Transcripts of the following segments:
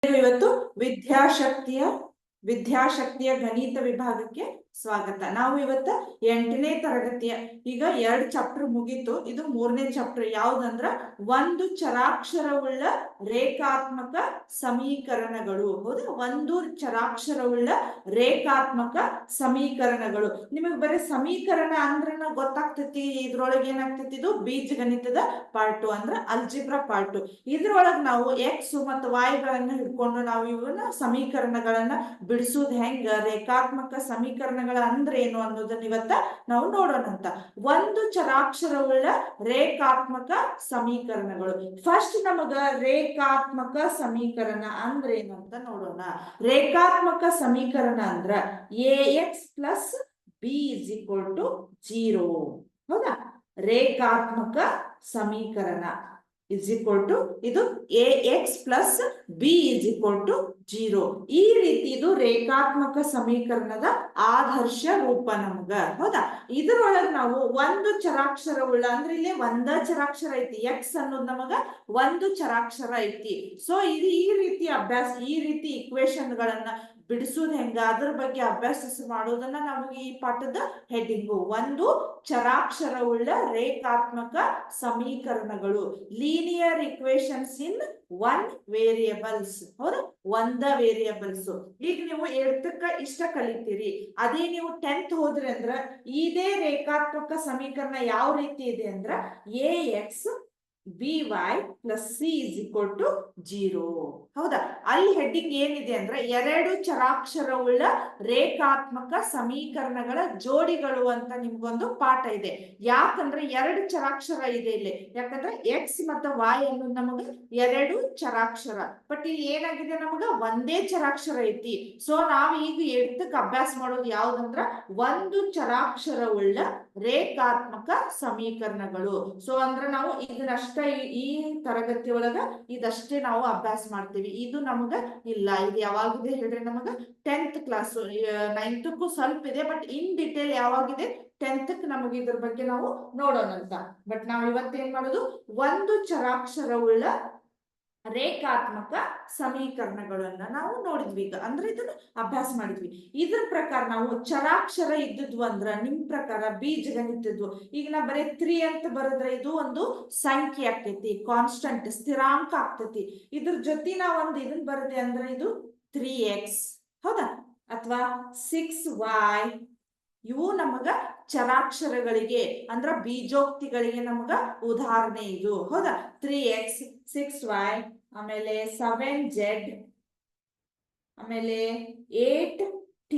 ಇವತ್ತು ವಿದ್ಯಾಶಕ್ತಿಯ ಗಣಿತ ವಿಭಾಗಕ್ಕೆ ಸ್ವಾಗತ. ನಾವು ಇವತ್ತ 8ನೇ ತರಗತಿಯ ಈಗ 2 ಚಾಪ್ಟರ್ ಮುಗೀತು. ಇದು 3ನೇ ಚಾಪ್ಟರ್. ಯಾವ್ದಂದ್ರ ಒಂದು ಚರಾಕ್ಷರವುಳ್ಳ ರೇಖಾತ್ಮಕ ಸಮೀಕರಣಗಳು. ಹೌದಾ, ಒಂದು ಚರಾಕ್ಷರವುಳ್ಳ ರೇಖಾತ್ಮಕ ಸಮೀಕರಣಗಳು. ನಿಮಗ್ ಬರೀ ಸಮೀಕರಣ ಅಂದ್ರ ಗೊತ್ತಾಗ್ತೈತಿ. ಇದ್ರೊಳಗೆ ಏನಾಗ್ತೈತಿ, ಇದು ಬೀಜಗಣಿತದ ಪಾರ್ಟ್ ಅಂದ್ರ ಅಲ್ಜಿಬ್ರಾ ಪಾರ್ಟ್. ಇದ್ರೊಳಗ ನಾವು ಎಕ್ಸ್ ಮತ್ತು ವೈ ಗಳನ್ನ ಹಿಡ್ಕೊಂಡು ನಾವು ಇವನ್ನ ಸಮೀಕರಣಗಳನ್ನ ಬಿಡಿಸೋದು ಹೆಂಗ, ರೇಖಾತ್ಮಕ ಸಮೀಕರಣಗಳ ಅಂದ್ರೆ ಏನು ಅನ್ನೋದನ್ನ ಇವತ್ತ ನಾವು ನೋಡೋಣಂತ. ಒಂದು ಚರಾಕ್ಷರವುಳ್ಳ ರೇಖಾತ್ಮಕ ಸಮೀಕರಣಗಳು. ಫಸ್ಟ್ ನಮಗ ರೇಖಾತ್ಮಕ ಸಮೀಕರಣ ಅಂದ್ರೆ ಏನು ಅಂತ ನೋಡೋಣ. ರೇಖಾತ್ಮಕ ಸಮೀಕರಣ ಅಂದ್ರ ax plus b is equal to 0. ಹೌದಾ, ರೇಖಾತ್ಮಕ ಸಮೀಕರಣ ಇಸ್ ಈಕ್ವಲ್ ಟು ಇದು ax plus b is equal to 0. ಈ ರೀತಿ ಇದು ರೇಖಾತ್ಮಕ ಸಮೀಕರಣದ ಆದರ್ಶ ರೂಪ ನಮಗ. ಹೌದಾ, ಇದರೊಳಗೆ ನಾವು ಒಂದು ಚರಾಕ್ಷರವುಳ್ಳ ಅಂದ್ರೆ ಇಲ್ಲಿ ಒಂದ ಚರಾಕ್ಷರ ಐತಿ, ಎಕ್ಸ್ ಅನ್ನೋದು ನಮಗ ಒಂದು ಚರಾಕ್ಷರ ಐತಿ. ಸೊ ಇದು ಈ ರೀತಿ ಅಭ್ಯಾಸ, ಈ ರೀತಿ ಇಕ್ವೇಶನ್ ಗಳನ್ನ ಬಿಡಿಸೋದು ಹೆಂಗ, ಅದ್ರ ಬಗ್ಗೆ ಅಭ್ಯಾಸ ಮಾಡೋದನ್ನ ನಮಗೆ ಈ ಪಾಠದ ಹೆಡ್ಡಿಂಗು. ಒಂದು ಚರಾಕ್ಷರವುಳ್ಳ ರೇಖಾತ್ಮಕ ಸಮೀಕರಣಗಳು, linear equations in one variables. ಹೌದಾ, ಒಂದ ವೇರಿಯಬಲ್ಸ್. ಈಗ ನೀವು 8ಕ್ಕ ಇಷ್ಟ ಕಲಿತೀರಿ, ಅದೇ ನೀವು 10th ಹೋದ್ರಿ ಅಂದ್ರ ಇದೇ ರೇಖಾತ್ಮಕ ಸಮೀಕರಣ ಯಾವ ರೀತಿ ಇದೆ ಅಂದ್ರ ax by plus c is equal to 0. ಹೌದಾ, ಅಲ್ಲಿ ಹೆಡ್ಡಿಂಗ್ ಏನಿದೆ ಅಂದ್ರೆ ಎರಡು ಚರಾಕ್ಷರವುಳ್ಳ ರೇಖಾತ್ಮಕ ಸಮೀಕರಣಗಳ ಜೋಡಿಗಳು ಅಂತ ನಿಮ್ಗೊಂದು ಪಾಠ ಇದೆ. ಯಾಕಂದ್ರೆ ಎರಡು ಚರಾಕ್ಷರ ಇದೆ ಇಲ್ಲಿ, ಯಾಕಂದ್ರೆ ಎಕ್ಸ್ ಮತ್ತು y ಅನ್ನೋದು ನಮಗ ಎರಡು ಚರಾಕ್ಷರ. ಬಟ್ ಇಲ್ಲಿ ಏನಾಗಿದೆ, ನಮಗ ಒಂದೇ ಚರಾಕ್ಷರ ಐತಿ. ಸೊ ನಾವ್ ಈಗ 8ಕ್ಕೆ ಅಭ್ಯಾಸ ಮಾಡೋದು ಯಾವ್ದಂದ್ರ ಒಂದು ಚರಾಕ್ಷರವುಳ್ಳ ರೇಖಾತ್ಮಕ ಸಮೀಕರಣಗಳು. ಸೊ ಅಂದ್ರೆ ನಾವು ಇದನ್ನಷ್ಟ ಈ ತರಗತಿ ಒಳಗ ಇದಷ್ಟೇ ನಾವು ಅಭ್ಯಾಸ ಮಾಡ್ತೀವಿ. ಇದು ನಮಗ ಇಲ್ಲ. ಇದು ಯಾವಾಗಿದೆ ಹೇಳ್ರಿ, ನಮಗ 10th ಕ್ಲಾಸ್. 9ಕ್ಕೂ ಸ್ವಲ್ಪ ಇದೆ, ಬಟ್ ಇನ್ ಡಿಟೇಲ್ ಯಾವಾಗಿದೆ 10th ನಮಗೆ ಇದ್ರ ಬಗ್ಗೆ ನಾವು ನೋಡೋಣಂತ. ಬಟ್ ನಾವು ಇವತ್ತೇನ್ ಮಾಡೋದು, ಒಂದು ಚರಾಕ್ಷರವುಳ್ಳ ರೇಖಾತ್ಮಕ ಸಮೀಕರಣಗಳನ್ನ ನಾವು ನೋಡಿದ್ವಿ. ಈಗ ಅಂದ್ರೆ ಇದನ್ನ ಅಭ್ಯಾಸ ಮಾಡಿದ್ವಿ. ಇದ್ರ ಪ್ರಕಾರ ನಾವು ಚರಾಕ್ಷರ ಇದ್ದದ್ವು ಅಂದ್ರ ನಿಮ್ ಪ್ರಕಾರ ಬೀಜಗಣಿತದ್ವು. ಈಗ ನಾ ಬರೀ 3 ಅಂತ ಬರದ್ರೆ ಇದು ಒಂದು ಸಂಖ್ಯೆ ಆಗ್ತೈತಿ, ಕಾನ್ಸ್ಟಂಟ್ ಸ್ಥಿರಾಂಕ ಆಗ್ತೈತಿ. ಇದ್ರ ಜೊತೆ ನಾವ್ ಒಂದು ಇದನ್ ಬರದೆ ಅಂದ್ರೆ ಇದು 3x. ಹೌದಾ, ಅಥವಾ 6y. ಇವು ನಮಗ ಚರಾಕ್ಷರಗಳಿಗೆ ಅಂದ್ರ ಬೀಜೋಕ್ತಿಗಳಿಗೆ ನಮಗ ಉದಾಹರಣೆ ಇದು. ಹೌದಾ, 3x 6y ಆಮೇಲೆ 7z ಆಮೇಲೆ 8t.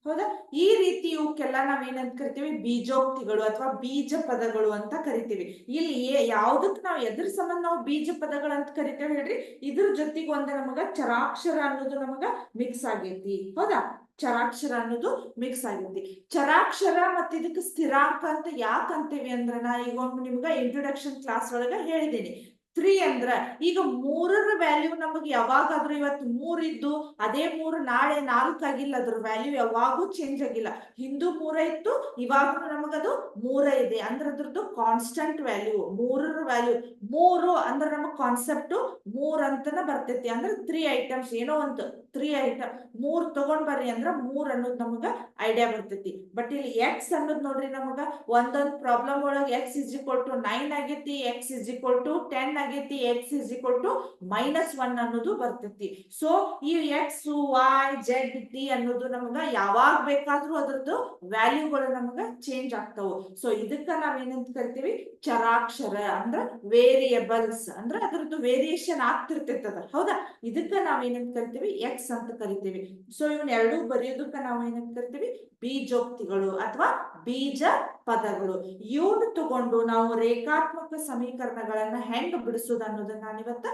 ಹೌದಾ, ಈ ರೀತಿ ಇವಕ್ಕೆಲ್ಲ ನಾವೇನಂತ ಕರಿತೀವಿ, ಬೀಜೋಕ್ತಿಗಳು ಅಥವಾ ಬೀಜ ಪದಗಳು ಅಂತ ಕರಿತೀವಿ. ಇಲ್ಲಿ ಯಾವ್ದಕ್ ನಾವು ಎದ್ರ ಸಂಬಂಧ ನಾವು ಬೀಜ ಪದಗಳಂತ ಕರಿತೇವೆ ಹೇಳ್ರಿ, ಇದ್ರ ಜೊತೆಗೆ ಒಂದು ನಮಗ ಚರಾಕ್ಷರ ಅನ್ನೋದು ನಮಗ ಮಿಕ್ಸ್ ಆಗೈತಿ. ಹೌದಾ, ಚರಾಕ್ಷರ ಅನ್ನೋದು ಮಿಕ್ಸ್ ಆಗೈತಿ. ಚರಾಕ್ಷರ ಮತ್ತೆ ಇದಕ್ಕೆ ಸ್ಥಿರಾಂಕ ಅಂತ ಯಾಕಂತೀವಿ ಅಂದ್ರ ನಾ ಈಗ ಒಮ್ಮೆ ನಿಮ್ಗ ಇಂಟ್ರೊಡಕ್ಷನ್ ಕ್ಲಾಸ್ ಒಳಗ ಹೇಳಿದ್ದೀನಿ. 3 ಅಂದ್ರ ಈಗ 3ರ ವ್ಯಾಲ್ಯೂ ನಮಗೆ ಯಾವಾಗಾದ್ರೂ ಇವತ್ತು 3 ಇದ್ದು ಅದೇ 3 ನಾಳೆ 4 ಆಗಿಲ್ಲ, ಅದ್ರ ವ್ಯಾಲ್ಯೂ ಯಾವಾಗೂ ಚೇಂಜ್ ಆಗಿಲ್ಲ. ಹಿಂದೂ 3 ಇತ್ತು, ಇವಾಗ ನಮಗದು 3 ಇದೆ. ಅಂದ್ರೆ ಅದ್ರದ್ದು ಕಾನ್ಸ್ಟಂಟ್ ವ್ಯಾಲ್ಯೂ 3ರ ವ್ಯಾಲ್ಯೂ 3 ಅಂದ್ರೆ ನಮಗ್ ಕಾನ್ಸೆಪ್ಟ್ 3 ಅಂತನ ಬರ್ತೈತಿ. ಅಂದ್ರೆ 3 ಐಟಮ್ಸ್, ಏನೋ ಒಂದು 3 ಐಟಮ್ 3 ತಗೊಂಡ್ ಬರ್ರಿ ಅಂದ್ರ 3 ಅನ್ನೋದು ನಮಗ ಐಡಿಯಾ ಬರ್ತೈತಿ. ಬಟ್ ಇಲ್ಲಿ ಎಕ್ಸ್ ಅನ್ನೋದು ನೋಡ್ರಿ, ನಮಗ ಒಂದೊಂದು ಪ್ರಾಬ್ಲಮ್ ಒಳಗೆ x is equal to 9 ಆಗೈತಿ, x is equal to 10 ಆಗೈತಿ, x is equal to -1 ಅನ್ನೋದು ಬರ್ತೈತಿ. ಸೊ ಈ ಎಕ್ಸ್ ವೈ ಜೆಡ್ ಟಿ ಅನ್ನೋದು ನಮಗ ಯಾವಾಗ ಬೇಕಾದ್ರೂ ಅದ್ರದ್ದು ವ್ಯಾಲ್ಯೂಗಳು ನಮಗ ಚೇಂಜ್ ಆಗ್ತಾವು. ಸೊ ಇದಕ್ಕ ನಾವೇನಂತ ಕರಿತೀವಿ, ಚರಾಕ್ಷರ ಅಂದ್ರ ವೇರಿಯಬಲ್ಸ್. ಅಂದ್ರ ಅದ್ರದ್ದು ವೇರಿಯೇಷನ್ ಆಗ್ತಿರ್ತೈತದ. ಹೌದಾ, ಇದಕ್ಕ ನಾವೇನಂತ ಕರಿತೀವಿ, ಎಕ್ಸ್ ಅಂತ ಕರಿತೀವಿ. ಸೊ ಇವನ್ ಎರಡೂ ಬರೆಯೋದಕ್ಕ ನಾವೇನಂತ ಕರಿತೀವಿ, ಬೀಜೋಕ್ತಿಗಳು ಅಥವಾ ಬೀಜ ಪದಗಳು. ಇವನು ತಗೊಂಡು ನಾವು ರೇಖಾತ್ಮಕ ಸಮೀಕರಣಗಳನ್ನ ಹೆಂಗ್ ಬಿಡಿಸೋದು ಅನ್ನೋದನ್ನ ನಾನಿವತ್ತ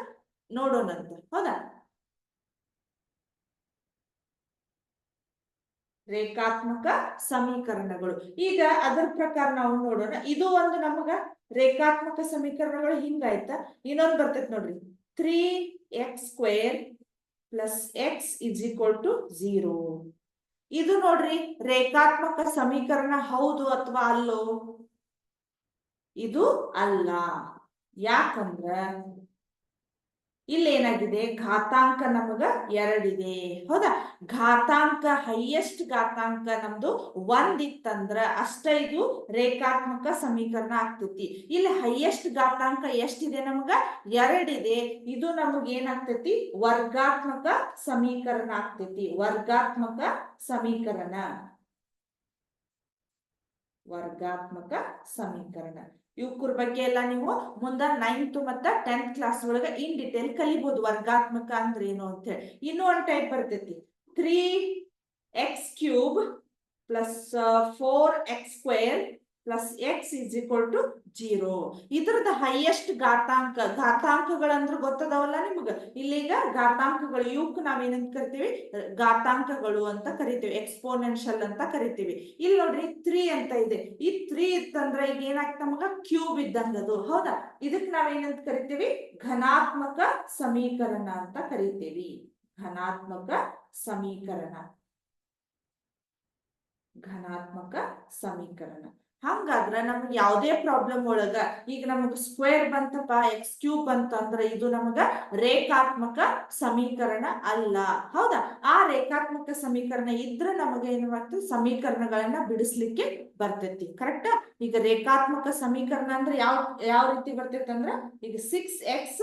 ನೋಡೋಣಂತ. ಹೌದಾ, ರೇಖಾತ್ಮಕ ಸಮೀಕರಣಗಳು. ಈಗ ಅದರ ಪ್ರಕಾರ ನಾವು ನೋಡೋಣ. ಇದು ಒಂದು ನಮಗ ರೇಖಾತ್ಮಕ ಸಮೀಕರಣಗಳು ಹಿಂಗಾಯ್ತ. ಇನ್ನೊಂದು ಬರ್ತೈತಿ ನೋಡ್ರಿ, 3x² plus x is equal to 0. ಇದು ನೋಡ್ರಿ ರೇಖಾತ್ಮಕ ಸಮೀಕರಣ ಹೌದು ಅಥವಾ ಅಲ್ಲೋ? ಇದು ಅಲ್ಲ. ಯಾಕಂದ್ರ ಇಲ್ಲಿ ಏನಾಗಿದೆ, ಘಾತಾಂಕ ನಮಗ 2 ಇದೆ. ಹೌದಾ, ಘಾತಾಂಕ ಹೈಯೆಸ್ಟ್ ಘಾತಾಂಕ ನಮ್ದು 1 ಇತ್ತಂದ್ರ ಅಷ್ಟ ಇದು ರೇಖಾತ್ಮಕ ಸಮೀಕರಣ ಆಗ್ತೈತಿ. ಇಲ್ಲಿ ಹೈಯೆಸ್ಟ್ ಘಾತಾಂಕ ಎಷ್ಟಿದೆ, ನಮಗ 2 ಇದೆ. ಇದು ನಮಗ ಏನಾಗ್ತೈತಿ, ವರ್ಗಾತ್ಮಕ ಸಮೀಕರಣ ಆಗ್ತೈತಿ. ವರ್ಗಾತ್ಮಕ ಸಮೀಕರಣ, ವರ್ಗಾತ್ಮಕ ಸಮೀಕರಣ. ಇವ್ಕುರ್ ಬಗ್ಗೆ ಎಲ್ಲ ನೀವು ಮುಂದ 9th ಮತ್ತ 10th ಕ್ಲಾಸ್ ಒಳಗ ಇನ್ ಡಿಟೇಲ್ ಕಲಿಬಹುದು. ವರ್ಗಾತ್ಮಕ ಅಂದ್ರೆ ಏನು ಅಂತ ಹೇಳಿ. ಇನ್ನೂ ಒಂದು ಟೈಪ್ ಬರ್ತೈತಿ, 3x³ plus 4x² plus x is equal to 0. ಇದ್ರದ ಹೈಯೆಸ್ಟ್ ಘಾತಾಂಕಗಳಂದ್ರೆ ಗೊತ್ತದವಲ್ಲ ನಿಮ್ಗ. ಇಲ್ಲೀಗ ಘಾತಾಂಕಗಳು, ಇವಕ್ ನಾವೇನಂತ ಕರಿತೀವಿ, ಘಾತಾಂಕಗಳು ಅಂತ ಕರಿತೀವಿ, ಎಕ್ಸ್ಪೋನೆನ್ಷಿಯಲ್ ಅಂತ ಕರಿತೀವಿ. ಇಲ್ಲಿ ನೋಡ್ರಿ 3 ಅಂತ ಇದೆ. ಈ 3 ಇತ್ತಂದ್ರ ಈಗ ಏನಾಗ್ತ ನಮಗ ಕ್ಯೂಬ್ ಇದ್ದಂಗದು. ಹೌದಾ, ಇದಕ್ ನಾವೇನಂತ ಕರಿತೀವಿ, ಘನಾತ್ಮಕ ಸಮೀಕರಣ ಅಂತ ಕರಿತೀವಿ. ಘನಾತ್ಮಕ ಸಮೀಕರಣ, ಘನಾತ್ಮಕ ಸಮೀಕರಣ. ಹಂಗಾದ್ರ ನಮ್ಗೆ ಯಾವುದೇ ಪ್ರಾಬ್ಲಮ್ ಒಳಗ ಈಗ ನಮಗ ಸ್ಕ್ವೇರ್ ಬಂತಪ್ಪ, x³ ಬಂತಂದ್ರ ಇದು ನಮಗ ರೇಖಾತ್ಮಕ ಸಮೀಕರಣ ಅಲ್ಲ. ಹೌದಾ, ಆ ರೇಖಾತ್ಮಕ ಸಮೀಕರಣ ಇದ್ರ ನಮಗ ಏನ್ ಮಾಡ್ತೀವಿ, ಸಮೀಕರಣಗಳನ್ನ ಬಿಡಿಸ್ಲಿಕ್ಕೆ ಬರ್ತೈತಿ. ಕರೆಕ್ಟಾ? ಈಗ ರೇಖಾತ್ಮಕ ಸಮೀಕರಣ ಅಂದ್ರೆ ಯಾವ ರೀತಿ ಬರ್ತೈತಿ ಅಂದ್ರ, ಈಗ 6x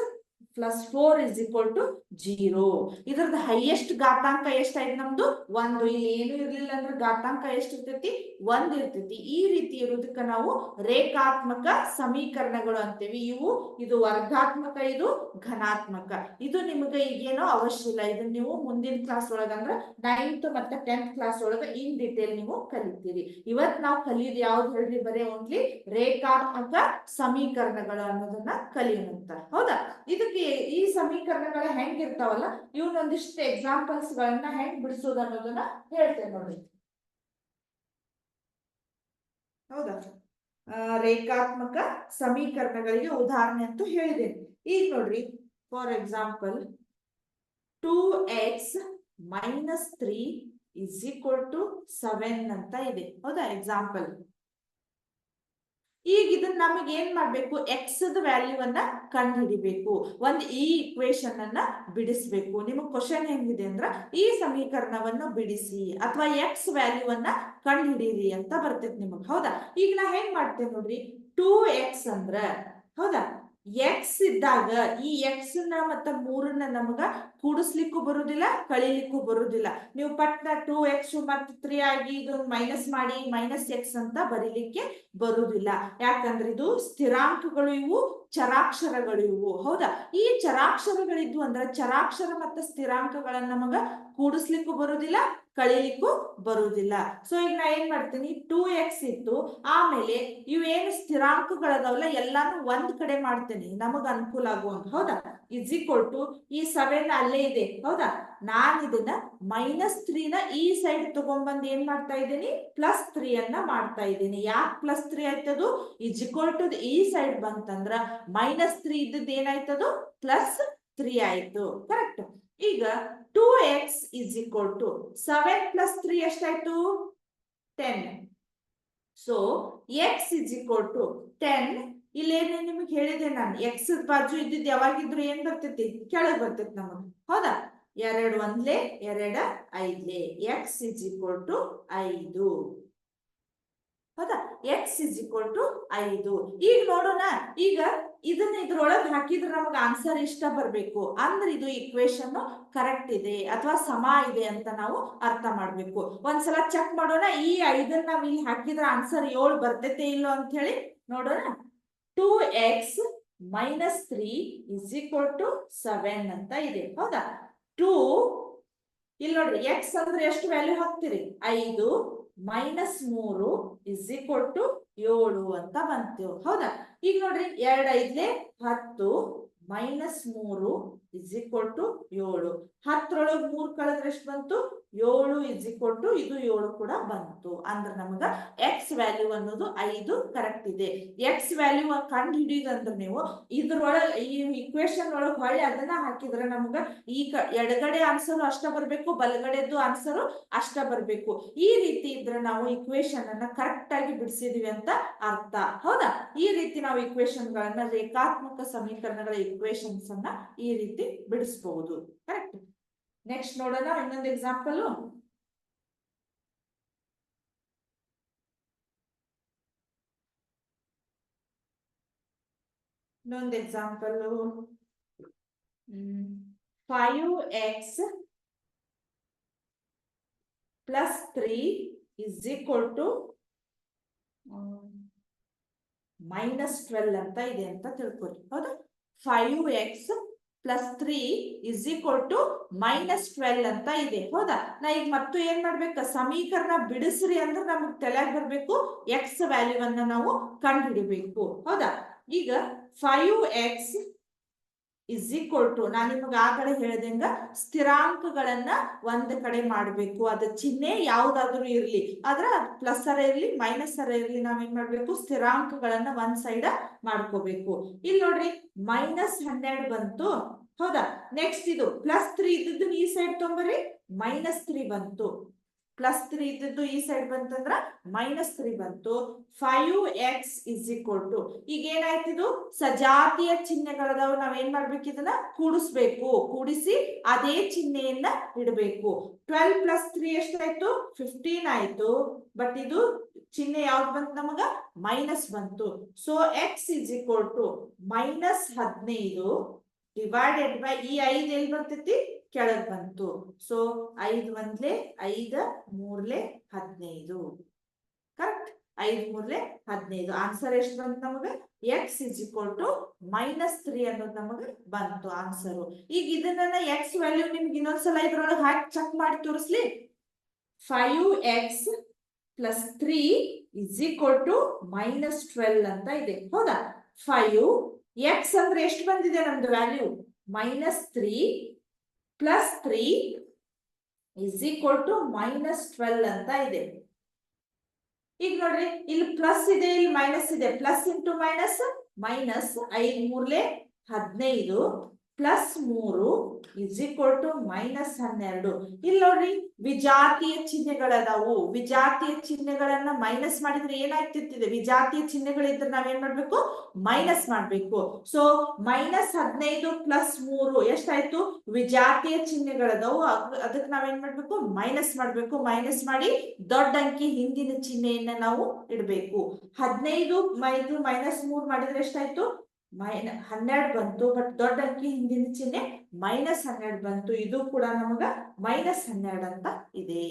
plus 4 is equal to 0. ಇದ್ರದ್ದು ಹೈಯೆಸ್ಟ್ ಘಾತಾಂಕ ಎಷ್ಟಾಯ್ತು, ನಮ್ದು 1. ಇಲ್ಲಿ ಏನು ಇರ್ಲಿಲ್ಲ ಅಂದ್ರೆ ಘಾತಾಂಕ ಎಷ್ಟಿರ್ತೈತಿ, 1 ಇರ್ತೈತಿ. ಈ ರೀತಿ ಇರೋದಕ್ಕ ನಾವು ರೇಖಾತ್ಮಕ ಸಮೀಕರಣಗಳು ಅಂತೀವಿ. ಇದು ವರ್ಗಾತ್ಮಕ, ಇದು ಘನಾತ್ಮಕ. ಇದು ನಿಮಗೆ ಈಗೇನೋ ಅವಶ್ಯ ಇಲ್ಲ. ಇದನ್ನ ನೀವು ಮುಂದಿನ ಕ್ಲಾಸ್ ಒಳಗ ಅಂದ್ರೆ 9th ಮತ್ತೆ 10th ಕ್ಲಾಸ್ ಒಳಗ ಇನ್ ಡಿಟೇಲ್ ನೀವು ಕಲಿತೀರಿ. ಇವತ್ ನಾವು ಕಲಿಯೋದು ಯಾವ್ದು ಹೇಳ್ರಿ, ಬರೀ ಓನ್ಲಿ ರೇಖಾತ್ಮಕ ಸಮೀಕರಣಗಳು ಅನ್ನೋದನ್ನ ಕಲಿಯೋಣಂತ. ಹೌದಾ, ಇದಕ್ಕೆ ಈ ಸಮೀಕರಣಗಳ ಹೆಂಗಿರ್ತಾವಲ್ಲ, ಇವನೊಂದಿಷ್ಟು ಎಕ್ಸಾಂಪಲ್ಸ್ ಗಳನ್ನ ಹೆಂಗ್ ಬಿಡಿಸೋದು ಅನ್ನೋದನ್ನ ಹೇಳ್ತೇನೆ ನೋಡಿ. ಹೌದಾ, ರೇಖಾತ್ಮಕ ಸಮೀಕರಣಗಳಿಗೆ ಉದಾಹರಣೆ ಅಂತೂ ಹೇಳಿದ್ದೇನೆ. ಈಗ ನೋಡ್ರಿ, for example 2x minus 3 is equal to 7 ಅಂತ ಇದೆ. ಹೌದಾ, ಎಕ್ಸಾಂಪಲ್. ಈಗ ಇದನ್ನ ನಮಗೆ ಏನ್ ಮಾಡ್ಬೇಕು, ಎಕ್ಸ್ ವ್ಯಾಲ್ಯೂವನ್ನ ಕಂಡು ಹಿಡಿಬೇಕು. ಈ ಇಕ್ವೇಶನ್ ಅನ್ನ ಬಿಡಿಸ್ಬೇಕು. ನಿಮಗೆ ಕ್ವಶನ್ ಹೆಂಗಿದೆ ಅಂದ್ರ, ಈ ಸಮೀಕರಣವನ್ನು ಬಿಡಿಸಿ ಅಥವಾ ಎಕ್ಸ್ ವ್ಯಾಲ್ಯೂವನ್ನ ಕಂಡು ಹಿಡೀರಿ ಅಂತ ಬರ್ತೈತಿ ನಿಮಗ್. ಹೌದಾ, ಈಗ ನಾ ಹೆಂಗ್ ಮಾಡ್ತೇನೆ ನೋಡ್ರಿ, 2x ಅಂದ್ರ, ಹೌದಾ, ಎಕ್ಸ್ ಇದ್ದಾಗ ಈ ಎಕ್ಸ್ ನ ಮತ್ತ 3ನ್ನ ನಮಗ ಕೂಡಿಸ್ಲಿಕ್ಕೂ ಬರುದಿಲ್ಲ, ಕಳಿಲಿಕ್ಕೂ ಬರುದಿಲ್ಲ. ನೀವು ಪಟ್ನ 2x ಮತ್ತು 3 ಆಗಿ ಇದು ಮೈನಸ್ ಮಾಡಿ -x ಅಂತ ಬರೀಲಿಕ್ಕೆ ಬರುದಿಲ್ಲ. ಯಾಕಂದ್ರೆ ಇದು ಸ್ಥಿರಾಂಕಗಳು, ಇವು ಚರಾಕ್ಷರಗಳು ಇವು. ಹೌದಾ, ಈ ಚರಾಕ್ಷರಗಳಿದ್ವು ಅಂದ್ರೆ ಚರಾಕ್ಷರ ಮತ್ತು ಸ್ಥಿರಾಂಕಗಳನ್ನ ನಮಗ ಕೂಡಿಸ್ಲಿಕ್ಕೂ ಬರುದಿಲ್ಲ, ಕಳಿಲಿಕ್ಕೂ ಬರುದಿಲ್ಲ. ಸೊ ಈಗ ನಾ ಏನ್ ಮಾಡ್ತೀನಿ, 2x ಇತ್ತು, ಆಮೇಲೆ ಇವೇನು ಸ್ಥಿರಾಂಕಗಳದಾವಲ್ಲ ಎಲ್ಲಾನು ಒಂದ್ ಕಡೆ ಮಾಡ್ತೇನೆ ನಮಗ ಅನುಕೂಲ ಆಗುವಂಗ. ಹೌದಾ, ಇಸ್ ಈಕ್ವಲ್ ಟು ಈ 7 ಅಲ್ಲೇ ಇದೆ. ಹೌದಾ, ನಾನ್ ಇದನ್ನ -3 ನ ಈ ಸೈಡ್ ತಗೊಂಡ್ಬಂದು ಏನ್ ಮಾಡ್ತಾ ಇದ್ದೀನಿ, +3 ಅನ್ನ ಮಾಡ್ತಾ ಇದ್ದೀನಿ. ಯಾಕೆ +3 ಆಯ್ತದು, ಇಸ್ ಈಕ್ವಲ್ ಟು ಈ ಸೈಡ್ ಬಂತಂದ್ರ -3 ಇದ್ದದ್ದು ಏನಾಯ್ತದು, +3 ಆಯ್ತು. ಕರೆಕ್ಟ್. ಈಗ 2x ಇಸ್ ಈಕ್ವಲ್ ಟು 7 + 3 ಎಷ್ಟಾಯ್ತು, 10. So x is equal to 10. ಇಲ್ಲೇನೇ ನಿಮಗೆ ಹೇಳಿದೆ ನಾನು, ಎಕ್ಸ್ ಬಾಜು ಇದ್ದಿದ್ದು ಯಾವಾಗಿದ್ರು ಏನ್ ಬರ್ತೈತಿ, ಕೆಳಗ್ ಬರ್ತೈತಿ ನಮಗ್. ಹೌದಾ, 2 1 2 5 x ಇಸ್ ಈಕ್ವಲ್ ಟು 5. ಹೌದಾ, x ಇಸ್ ಈಕ್ವಲ್ ಟು 5. ಈಗ ನೋಡೋಣ, ಈಗ ಇದನ್ನ ಇದ್ರೊಳಗೆ ಹಾಕಿದ್ರೆ ನಮಗೆ ಆನ್ಸರ್ ಇಷ್ಟ ಬರ್ಬೇಕು ಅಂದ್ರೆ ಇದು ಇಕ್ವೇಶನ್ ಕರೆಕ್ಟ್ ಇದೆ ಅಥವಾ ಸಮ ಇದೆ ಅಂತ ನಾವು ಅರ್ಥ ಮಾಡ್ಬೇಕು. ಒಂದ್ಸಲ ಚೆಕ್ ಮಾಡೋಣ, ಈ 5 ನಾವ್ ಇಲ್ಲಿ ಹಾಕಿದ್ರೆ ಆನ್ಸರ್ 7 ಬರ್ತೈತೆ ಇಲ್ಲೋ ಅಂತ ಹೇಳಿ ನೋಡೋಣ. 2x minus 3 is equal to 7 ಅಂತ ಇದೆ. ಹೌದಾ, 2 ಇಲ್ಲಿ ನೋಡ್ರಿ, x ಅಂದ್ರೆ ಎಷ್ಟು ವ್ಯಾಲ್ಯೂ ಹಾಕ್ತೀರಿ, 5 -3 ಇಸ್ ಈಕ್ವಲ್ ಟು 7 ಅಂತ ಬಂತು. ಹೌದಾ, ಈಗ ನೋಡ್ರಿ, 2 5 10 -3 ಇಸ್ ಈಕ್ವಲ್ ಟು 7. 10ರೊಳಗೆ 3 ಕಳೆದ್ರೆ ಎಷ್ಟು ಬಂತು, 7 ಇಸ್ ಈಕ್ವಲ್ ಟು ಇದು 7 ಕೂಡ ಬಂತು. ಅಂದ್ರೆ ನಮಗ ಎಕ್ಸ್ ವ್ಯಾಲ್ಯೂ ಅನ್ನೋದು 5 ಕರೆಕ್ಟ್ ಇದೆ. ಎಕ್ಸ್ ವ್ಯಾಲ್ಯೂ ಕಂಡು ಹಿಡಿಯೋದಂದ್ರೆ ನೀವು ಇದ್ರೊಳಗೆ ಈ ಇಕ್ವೇಶನ್ ಒಳಗೆ ಹೊಳ್ಳಿ ಅದನ್ನ ಹಾಕಿದ್ರೆ ನಮಗ ಈ ಎಡಗಡೆ ಆನ್ಸರ್ ಅಷ್ಟ ಬರ್ಬೇಕು, ಬಲಗಡೆದ್ದು ಆನ್ಸರ್ ಅಷ್ಟ ಬರ್ಬೇಕು. ಈ ರೀತಿ ಇದ್ರೆ ನಾವು ಇಕ್ವೇಶನ್ ಅನ್ನ ಕರೆಕ್ಟ್ ಆಗಿ ಬಿಡಿಸಿದೀವಿ ಅಂತ ಅರ್ಥ. ಹೌದಾ, ಈ ರೀತಿ ನಾವು ಇಕ್ವೇಶನ್ ಗಳನ್ನ, ರೇಖಾತ್ಮಕ ಸಮೀಕರಣಗಳ ಇಕ್ವೇಶನ್ಸ್ ಅನ್ನ ಈ ರೀತಿ ರೀತಿ ಬಿಡಿಸಬಹುದು. ಕರೆಕ್ಟ್. ನೆಕ್ಸ್ಟ್ ನೋಡೋಣ ಇನ್ನೊಂದು ಎಕ್ಸಾಂಪಲ್. ಇನ್ನೊಂದು example 5x plus 3 is equal to -12 ಅಂತ ಇದೆ ಅಂತ ತಿಳ್ಕೊಳ್ಳಿ. ಹೌದಾ? 5x plus 3 is equal to -12 ಅಂತ ಇದೆ. ಹೌದಾ? ನಾ ಈಗ ಮತ್ತು ಏನ್ ಮಾಡ್ಬೇಕು, ಸಮೀಕರಣ ಬಿಡಿಸ್ರಿ ಅಂದ್ರೆ ನಮಗೆ ತಲೆಗೆ ಬರ್ಬೇಕು x ವ್ಯಾಲ್ಯೂವನ್ನ ನಾವು ಕಂಡು ಹಿಡಿಬೇಕು. ಹೌದಾ? ಈಗ 5x ಇಸ್ ಈಕ್ವಲ್ ಟು, ನಾನು ನಿಮಗೆ ಆಗಲೇ ಹೇಳ್ದಂಗ ಸ್ಥಿರಾಂಕಗಳನ್ನ ಒಂದ್ ಕಡೆ ಮಾಡಬೇಕು. ಅದ ಚಿಹ್ನೆ ಯಾವ್ದಾದ್ರು ಇರ್ಲಿ, ಆದ್ರ ಪ್ಲಸ್ ಅರ ಇರ್ಲಿ ಮೈನಸ್ ಅರ ಇರ್ಲಿ, ನಾವೇನ್ ಮಾಡ್ಬೇಕು, ಸ್ಥಿರಾಂಕಗಳನ್ನ ಒಂದ್ ಸೈಡ್ ಮಾಡ್ಕೋಬೇಕು. ಇಲ್ಲಿ ನೋಡ್ರಿ -12 ಬಂತು. ಹೌದಾ? ನೆಕ್ಸ್ಟ್ ಇದು +3 ಇದ್ದದ್ದು ಈ ಸೈಡ್ ತೊಂಬರ್ರಿ, -3 ಬಂತು. +3 ಇದ್ದದ್ದು ಈ ಸೈಡ್ ಬಂತಂದ್ರ -3 ಬಂತು. 5x ಇಸ್ ಈಕ್ವಲ್ ಟು, ಈಗ ಏನಾಯ್ತು, ಇದು ಸಜಾತಿಯ ಚಿಹ್ನೆಗಳದಾವ. ನಾವೇನ್ ಮಾಡ್ಬೇಕು, ಇದನ್ನ ಕೂಡಿಸ್ಬೇಕು. ಕೂಡಿಸಿ ಅದೇ ಚಿಹ್ನೆಯನ್ನ ಇಡಬೇಕು. 12 + 3 ಎಷ್ಟಾಯ್ತು? 15 ಆಯ್ತು. ಬಟ್ ಇದು ಚಿಹ್ನೆ ಯಾವ್ದು ಬಂತು ನಮಗ? ಮೈನಸ್ ಬಂತು. So x is equal to -15 divided by ಈ 5 ಎಲ್ಲಿ ಬರ್ತೈತಿ? ಕೆಳಗ್ ಬಂತು. ಸೊ 5 1 5 3 15. ಕರೆಕ್ಟ್. 5 3 15. ಆನ್ಸರ್ ಎಷ್ಟು ಬಂತು ನಮಗೆ? x ಇಸ್ ಈಕ್ವಲ್ ಟು -3 ಅನ್ನೋದು ನಮಗೆ ಬಂತು ಆನ್ಸರ್. ಈಗ ಇದನ್ನ x ವ್ಯಾಲ್ಯೂ ನಿಮ್ಗೆ ಇನ್ನೊಂದ್ಸಲ ಇದ್ರೊಳಗೆ ಹಾಕಿ ಚೆಕ್ ಮಾಡಿ ತೋರಿಸ್ಲಿ. 5x plus 3 is equal to -12 ಅಂತ ಇದೆ. ಹೌದಾ? 5x ಅಂದ್ರೆ ಎಷ್ಟು ಬಂದಿದೆ ನಮ್ದು value? -3 plus 3 is equal to -12 ಅಂತ ಇದೆ. ಈಗ ನೋಡ್ರಿ, ಇಲ್ಲಿ ಪ್ಲಸ್ ಇದೆ, ಇಲ್ಲಿ ಮೈನಸ್ ಇದೆ. Plus into minus minus. 5 3 15 plus 3 is equal to -12. ಇಲ್ಲಿ ನೋಡ್ರಿ ವಿಜಾತಿಯ ಚಿಹ್ನೆಗಳದಾವು. ವಿಜಾತಿಯ ಚಿಹ್ನೆಗಳನ್ನ ಮೈನಸ್ ಮಾಡಿದ್ರೆ ಏನಾಗ್ತಿರ್ತಿದೆ? ವಿಜಾತಿಯ ಚಿಹ್ನೆಗಳಿದ್ರೆ ನಾವೇನ್ ಮಾಡ್ಬೇಕು? ಮೈನಸ್ ಮಾಡ್ಬೇಕು. ಸೊ -15 ಪ್ಲಸ್ 3 ಎಷ್ಟಾಯ್ತು? ವಿಜಾತಿಯ ಚಿಹ್ನೆಗಳದಾವು, ಅದಕ್ಕೆ ನಾವೇನ್ ಮಾಡ್ಬೇಕು? ಮೈನಸ್ ಮಾಡ್ಬೇಕು. ಮೈನಸ್ ಮಾಡಿ ದೊಡ್ಡ ಅಂಕಿ ಹಿಂದಿನ ಚಿಹ್ನೆಯನ್ನ ನಾವು ಇಡಬೇಕು. 15 -3 ಮಾಡಿದ್ರೆ ಎಷ್ಟಾಯ್ತು? 12 ಬಂತು. ಬಟ್ ದೊಡ್ಡ ಅಂಕಿ ಹಿಂದಿನ ಚಿಹ್ನೆ -12 ಬಂತು. ಇದು ಕೂಡ ನಮಗ -12 ಅಂತ ಇದೆ.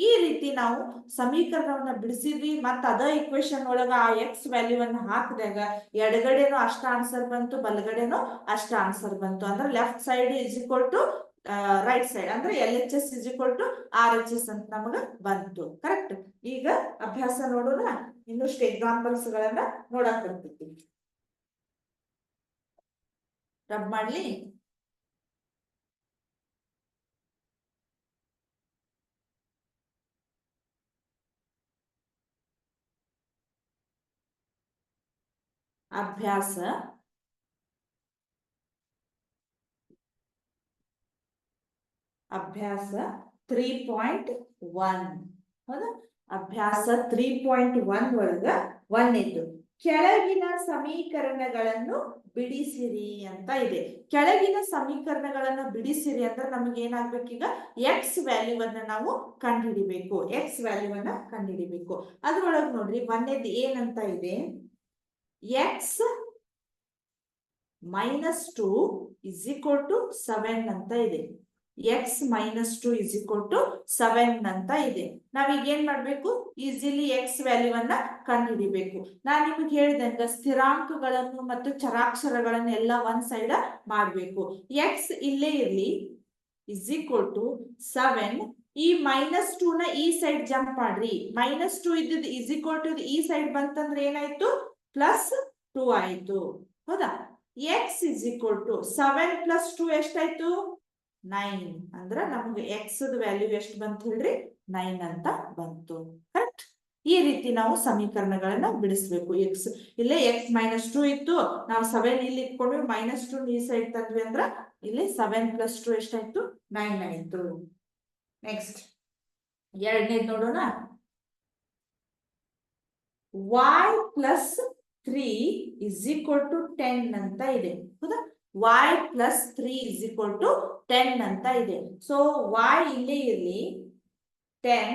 ಈ ರೀತಿ ನಾವು ಸಮೀಕರಣವನ್ನ ಬಿಡಿಸಿದ್ವಿ. ಮತ್ತ ಅದ ಇಕ್ವೇಶನ್ ಒಳಗ ಆ x ವ್ಯಾಲ್ಯೂವನ್ನ ಹಾಕಿದಾಗ ಎಡಗಡೆನೂ ಅಷ್ಟ ಆನ್ಸರ್ ಬಂತು, ಬಲಗಡೆನೂ ಅಷ್ಟ ಆನ್ಸರ್ ಬಂತು. ಅಂದ್ರೆ left side is equal to right side, ಅಂದ್ರೆ LHS is equal to RHS ಅಂತ ನಮಗ ಬಂತು. ಕರೆಕ್ಟ್. ಈಗ ಅಭ್ಯಾಸ ನೋಡೋಣ. ಇನ್ನಷ್ಟು ಎಕ್ಸಾಂಪಲ್ಸ್ ಗಳನ್ನ ನೋಡಕ್ ಬರ್ತಿದ್ವಿ. ರಬ್ ಮಾಡ್ಲಿ. ಅಭ್ಯಾಸ 3.1. ಹೌದಾ? ಅಭ್ಯಾಸ 3.1 ಒಳಗ 1 ಇತ್ತು. ಕೆಳಗಿನ ಸಮೀಕರಣಗಳನ್ನು ಬಿಡಿಸಿರಿ ಅಂತ ಇದೆ. ಕೆಳಗಿನ ಸಮೀಕರಣಗಳನ್ನ ಬಿಡಿಸಿರಿ ಅಂದ್ರೆ ನಮ್ಗೆ ಏನಾಗ್ಬೇಕೀಗ? x ವ್ಯಾಲ್ಯೂವನ್ನ ನಾವು ಕಂಡುಹಿಡಿಬೇಕು. x ವ್ಯಾಲ್ಯೂವನ್ನ ಕಂಡುಹಿಡಿಬೇಕು. ಅದ್ರೊಳಗೆ ನೋಡ್ರಿ ಒಂದೇದು ಏನಂತ ಇದೆ? x -2 is equal to 7 ಅಂತ ಇದೆ. x -2 is equal to 7 ಅಂತ ಇದೆ. ನಾವೀಗ ಏನ್ ಮಾಡ್ಬೇಕು? ಈಸಿಲಿ x ವ್ಯಾಲ್ಯೂವನ್ನ ಕಂಡುಹಿಡಿಬೇಕು. ನಾನು ನಿಮಗೆ ಹೇಳಿದಂಗ ಸ್ಥಿರಾಂಕಗಳನ್ನು ಮತ್ತು ಚರಾಕ್ಷರಗಳನ್ನ ಎಲ್ಲ ಒಂದ್ ಸೈಡ್ ಮಾಡ್ಬೇಕು. x ಇಲ್ಲೇ ಇರ್ಲಿ, ಇಸ್ ಈಕ್ವಲ್ ಟು 7. ಈ -2 ನ ಈ ಸೈಡ್ ಜಂಪ್ ಮಾಡ್ರಿ. -2 ಇದ್ದದ್ದು ಇಸ್ ಈಕ್ವಲ್ ಟು ಈ ಸೈಡ್ ಬಂತಂದ್ರೆ ಏನಾಯ್ತು? +2 ಆಯ್ತು. ಹೌದಾ? x ಇಸ್ ಈಕ್ವಲ್ ಟು 7 + 2 ಎಷ್ಟಾಯ್ತು? 9. ಅಂದ್ರ ನಮ್ಗೆ x ವ್ಯಾಲ್ಯೂ ಎಷ್ಟು ಬಂತು ಹೇಳ್ರಿ? 9 ಅಂತ ಬಂತು. ಕರೆಕ್ಟ್. ಈ ರೀತಿ ನಾವು ಸಮೀಕರಣಗಳನ್ನ ಬಿಡಿಸ್ಬೇಕು. x ಇಲ್ಲೇ x -2 ಇತ್ತು, ನಾವು 7 ಇಲ್ಲಿ ಇಟ್ಕೊಂಡ್ವಿ, -2 ಈ ಸೈಡ್ ತಂದ್ವಿ ಅಂದ್ರ ಇಲ್ಲಿ 7 + 2 ಎಷ್ಟಾಯ್ತು? 9 ಆಯ್ತು. ನೆಕ್ಸ್ಟ್ ಎರಡನೇದು ನೋಡೋಣ. y + 3 is equal to 10 ಅಂತ ಇದೆ. ಹೌದಾ? y plus 3 is equal to 10 ಅಂತ ಇದೆ. ಸೊ y ಇಲ್ಲೇ ಇರಲಿ, 10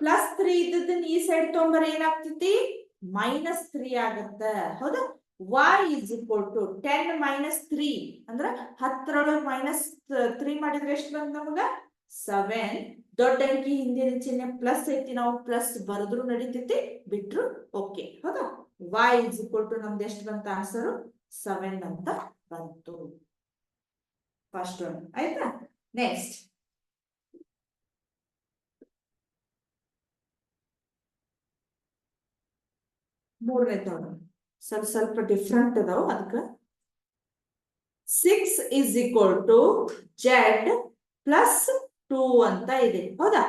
ಪ್ಲಸ್ 3 ಇದ್ದದನ್ನ ಈ ಸೈಡ್ ತೊಗೊಂಬರ ಏನಾಗ್ತೈತಿ, -3 ಆಗತ್ತ. ಹೌದಾ? y is equal to 10 minus 3 ಅಂದ್ರ 10 -3 ಮಾಡಿದ್ರೆ ಎಷ್ಟು ಬಂತ ನಮಗ 7. ದೊಡ್ಡ ಅಂಕಿ ಹಿಂದಿನ ಚಿಹ್ನೆ ಪ್ಲಸ್ ಐತಿ, ನಾವು ಪ್ಲಸ್ ಬರೆದ್ರು ನಡೀತೈತಿ, ಬಿಟ್ರು ಓಕೆ. ಹೌದಾ? y ಇಸ್ ಈಕ್ವಲ್ ಟು ನಮ್ದು ಎಷ್ಟು ಬಂತ ಆನ್ಸರ್ 7 ಅಂತ ಬಂತು. ಫಸ್ಟ್ ಒನ್ ಆಯ್ತಾ. ನೆಕ್ಸ್ಟ್ ಮೂರನೇ ತಗೊಂಡು ಸ್ವಲ್ಪ ಡಿಫ್ರೆಂಟ್ ಅದಾವ. ಅದಕ್ಕೆ 6 is equal to z plus 2 ಅಂತ ಇದೆ. ಹೌದಾ?